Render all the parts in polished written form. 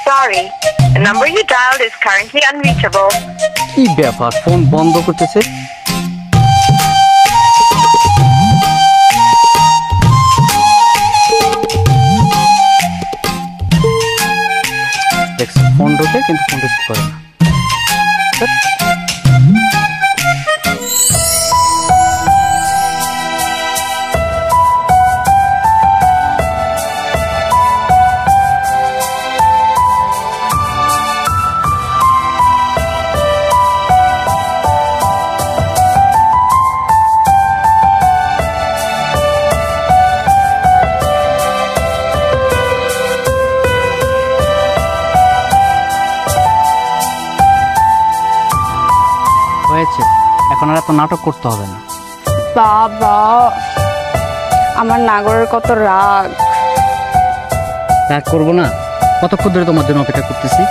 Sorry, the number you dialed is currently unreachable. কি ব্যাপার, phone বন্ধ করতেছে? দেখছি ফোন ঢোকে কিন্তু ফোন রিসিভ করে না। এখন আর এত নাটক করতে হবে না। বাবা, আমার নাগরের কত রাগ। রাগ করবো না? কতক্ষণ ধরে তোমার জন্য অপেক্ষা করতেছি,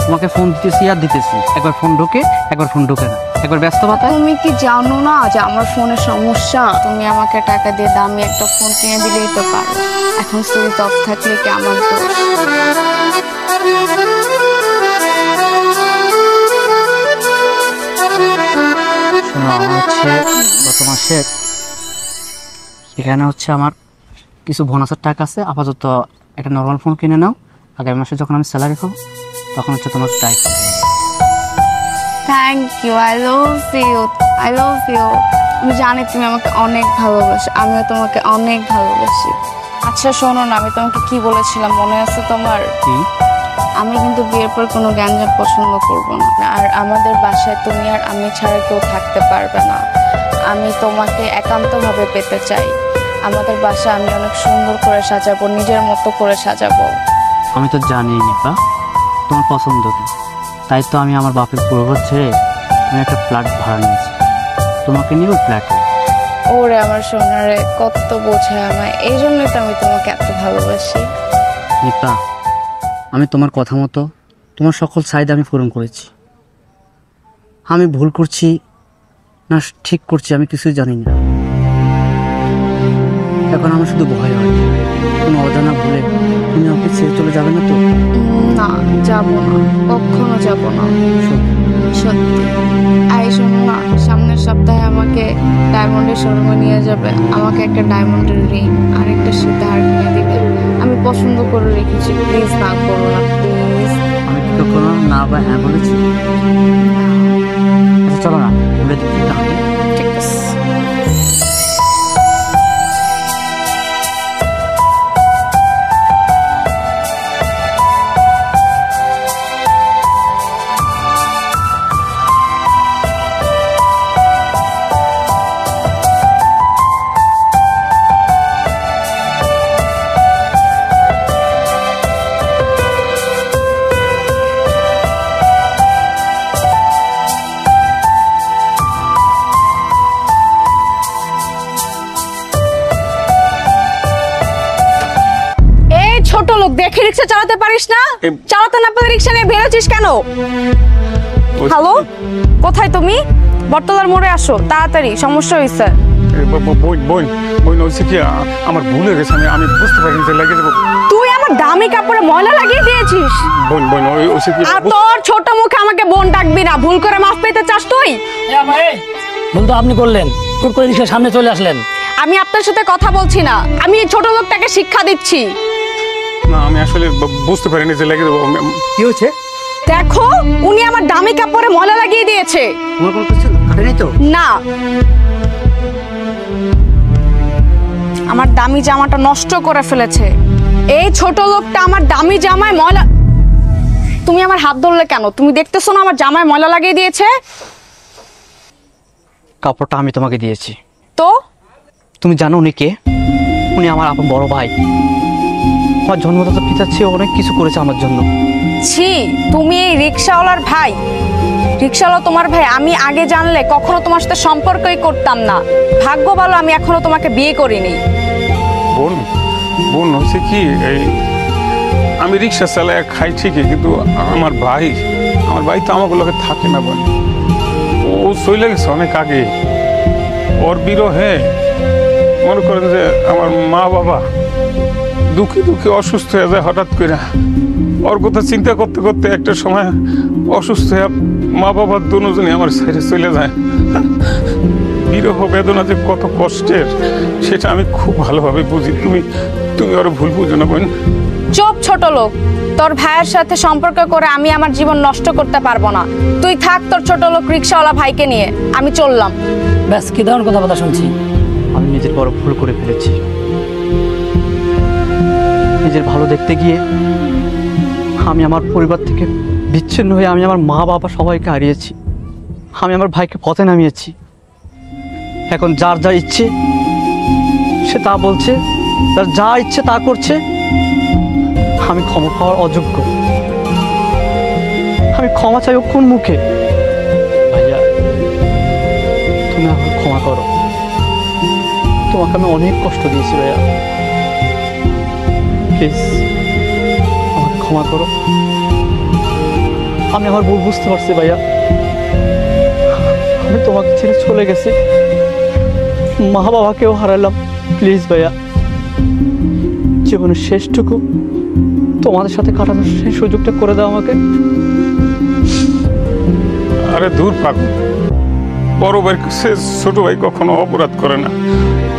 তোমাকে ফোন দিতেছি আর দিতেছি, একবার ফোন ঢোকে একবার ফোন ঢোকে না, একবার ব্যস্ত পাতা। তুমি কি জানো না যে আমার ফোনের সমস্যা? তুমি আমাকে টাকা দিয়ে দামি একটা ফোন কিনে দিলেই তো পারো। এখন সুইচ অফ থাকলে কি আমার দোষ? গত মাসে এখানে আমার কিছু বোনাসের টাকা আছে, আপাতত একটা নর্মাল ফোন কিনে নাও। আগামী মাসে যখন আমি স্যালারি খাবো তখন তোমার type. Thank you, I love you. আমি জানি তুমি আমাকে অনেক ভালোবাসো, আমিও তোমাকে অনেক ভালোবাসি। আচ্ছা শোনো না, আমি তোমাকে কি বলেছিলাম মনে আছে তোমার? আমি কিন্তু বিয়ের পর কোনো গ্যাঞ্জাম পছন্দ করব না, আর আমাদের বাসায় তুমি আর আমি ছাড়া কেউ থাকতে পারবে না। আমি তোমাকে একান্তভাবে পেতে চাই। আমাদের বাসা আমি অনেক সুন্দর করে সাজাবো, নিজের মতো করে সাজাবো। আমি তো জানি নিপা তোমার পছন্দ কি, তাই তো আমি আমার বাপের পুরোঘর ছেড়ে আমি একটা ফ্ল্যাট ভাড়া নিয়েছি, তোমাকে নিব ফ্ল্যাটে। ওরে আমার সোনারে, কত বোঝায় আমায়, এই জন্যই তো আমি তোমাকে এত ভালোবাসি। নিপা, আমি তোমার কথা মতো তোমার সকল চাহিদা আমি পূরণ করেছি। আমি ভুল করছি না ঠিক করছি আমি কিছুই জানি না। এখন আমার শুধু ভয় হয় কোনো অজানা ভুলে তুমি আমাকে ছেড়ে চলে যাবে না তো? না, যাব না, কখনো যাব না, সত্যি। এই শোনো না, সামনের সপ্তাহে আমাকে ডায়মন্ডের শোরুমে নিয়ে যাবে। আমাকে একটা ডায়মন্ডের রিং আর একটা সীতাহার কিনে দিবে। আমি পছন্দ করে রেখেছি, প্লিজ না করো না, প্লিজ। আমি কি কখনো না বা হ্যাঁ বলেছি? আচ্ছা চলো না, বলে দিচ্ছি তাহলে। ঠিক আছে। ছোট লোক দেখে রিক্সা চালাতে পারিস না? চালাতে না পারলে রিক্সা নিয়ে বেরোছিস কেন? হ্যালো, কোথায় তুমি? বটতলার মোড়ে আসো তাড়াতাড়ি, সমস্যা হয়েছে। আমার ভুল হয়ে গেছে, আমি বুঝতে পারিনি যে লাগিয়ে দেবো। তুই আমার দামি কাপড়ে ময়লা লাগিয়ে দিয়েছিস। আর তোর ছোট মুখে আমাকে বোন ডাকবি না, ভুল করে মাফ পেতে চাস তুই? ভুল তো আপনি করলেন, কোট করে রিক্সার সামনে চলে আসলেন। আমি আপনার সাথে কথা বলছি না, আমি এই ছোট লোকটাকে শিক্ষা দিচ্ছি। না, আমি আসলে বুঝতে পারিনি যে লাগিয়ে দেবো। কি হয়েছে? দেখো, উনি আমার দামি কাপড়ে ময়লা লাগিয়ে দিয়েছে। তোমার কোনো কিছু কাটেনি তো? না, আমার দামি জামাটা নষ্ট করে ফেলেছে। এই ছোট লোকটা আমার দামি জামায় ময়লা। তুমি আমার হাত ধরলে কেন? তুমি দেখতেছো না আমার জামায় ময়লা লাগিয়ে দিয়েছে? কাপড়টা আমি তোমাকে দিয়েছি তো? তুমি জানো উনি কে? উনি আমার আপন বড় ভাই। আমার জন্মদাতা পিতার চেয়ে অনেক কিছু করেছে আমার জন্য। ছি, তুমি এই রিক্সাওয়ালার ভাই? রিক্সাওয়ালা তোমার ভাই? আমি আগে জানলে কখনো তোমার সাথে সম্পর্কই করতাম না। ভাগ্য ভালো আমি এখনো তোমাকে বিয়ে করিনি। বোন, বোন হচ্ছে কি, এই আমি রিক্সা চালাই খাই ঠিকই, কিন্তু আমার ভাই তো আমাগুলোকে থাকে না বোন। ও চলে গেছে অনেক আগে। ওর বিরহে মনে করেন যে আমার মা বাবা দুঃখে দুঃখে অসুস্থ হয়ে যায় হঠাৎ করে। ওর কথা চিন্তা করতে করতে একটা সময় অসুস্থ হয়ে মা বাবা দুজনই আমার ছেড়ে চলে যায়। বিরহ বেদনা যে কত কষ্টের সেটা আমি খুব ভালোভাবে বুঝি। তুমি ওর ভুল বুঝো না বোন। চুপ ছোট লোক, তোর ভাইয়ের সাথে সম্পর্ক করে আমি আমার জীবন নষ্ট করতে পারবো না। তুই থাক তোর ছোট লোক রিক্সাওয়ালা ভাইকে নিয়ে, আমি চললাম। ব্যাস কি ধরনের কথা শুনছি। আমি নিজের বড় ভুল করে ফেলেছি। নিজের ভালো দেখতে গিয়ে আমি আমার পরিবার থেকে বিচ্ছিন্ন হয়ে আমি আমার মা বাবা সবাইকে হারিয়েছি। আমি আমার ভাইকে পথে নামিয়েছি। এখন যার যা ইচ্ছে সে তা বলছে, তার যা ইচ্ছে তা করছে। আমি ক্ষমা পাওয়ার অযোগ্য। আমি ক্ষমা চাই কোন মুখে? ভাইয়া তুমি আমাকে ক্ষমা করো। তোমাকে আমি অনেক কষ্ট দিয়েছি ভাইয়া, প্লিজ আমাকে ক্ষমা করো। আমি আমার ভুল বুঝতে পারছি ভাইয়া। আমি তোমাকে ছেড়ে চলে গেছি, মা বাবাকেও হারালাম। প্লিজ ভাইয়া জীবনের শেষটুকু তোমাদের সাথে কাটানোর সেই সুযোগটা করে দাও আমাকে। আরে দূর পাগল, বড় ভাই কাছে ছোট ভাই কখনো অপরাধ করে না,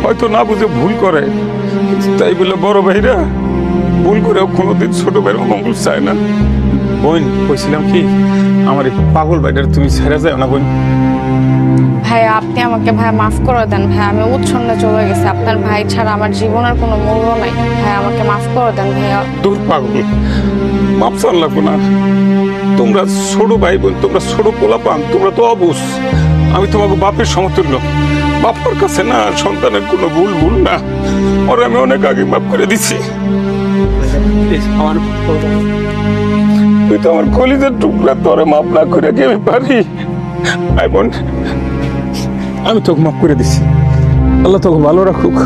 হয়তো না বুঝে ভুল করে, তাই বলে বড় ভাইরা ভুল করেও কোনোদিন ছোট ভাইয়ের অমঙ্গল চায় না। বোন কইছিলাম কি, আমার এই পাগল ভাইটার তুমি ছেড়ে যাও না বোন। ভাইয়া আপনি আমাকে ভাই মাফ করে দেন। ভাই আমি উচ্ছন্নে চলে গেছি, আপনার ভাই ছাড়া আমার জীবনের কোনো মূল্য নাই। ভাই আমাকে মাফ করে দেন ভাইয়া। দূর পাগল, মাপ চাল লাগবো না। তোমরা ছোট ভাই বোন, তোমরা ছোট পোলা পান, তোমরা তো অবুঝ। আমি তোমাকে বাপের সমতুল্য। বাপার কাছে না সন্তানের কোনো ভুল না। ওর আমি অনেক আগে মাফ করে দিছি। তুই তো আমার কলিজার টুকরা, তোরে মাফ না করে কি আমি পারি? আই বোন, আমি তোকে মাফ করে দিছি। আল্লাহ তোকে ভালো রাখুক।